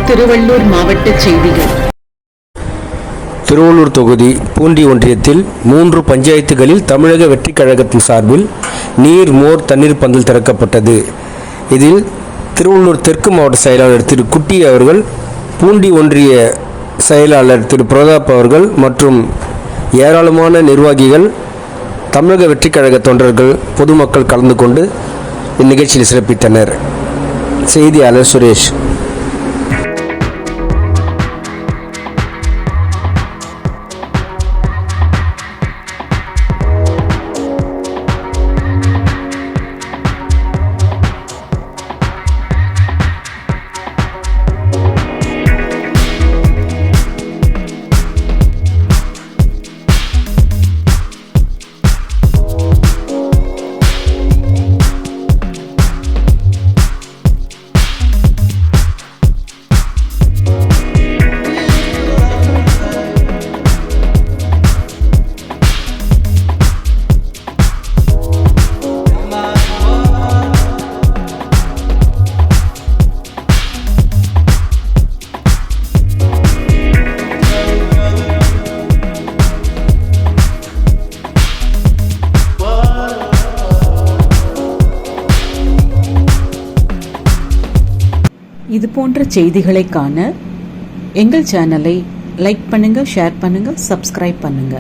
திருவள்ளூர் மாவட்ட செய்திகள். திருவள்ளூர் தொகுதி பூண்டி ஒன்றியத்தில் 3 பஞ்சாயத்துகளில் தமிழக வெற்றி கழகத்தின் சார்பில் நீர் மோர் தண்ணீர் பந்தல் திறக்கப்பட்டது. இதில் திருவள்ளூர் தெற்கு மாவட்ட செயலாளர் திரு குட்டி அவர்கள், பூண்டி ஒன்றிய செயலாளர் திரு பிரதாப் அவர்கள் மற்றும் ஏராளமான நிர்வாகிகள், தமிழக வெற்றி கழக தொண்டர்கள், பொதுமக்கள் கலந்து கொண்டு இந்நிகழ்ச்சியில் சிறப்பித்தனர். செய்தியாளர் சுரேஷ். இது போன்ற செய்திகளை காண எங்கள் சேனலை லைக் பண்ணுங்க, ஷேர் பண்ணுங்க, சப்ஸ்கிரைப் பண்ணுங்க.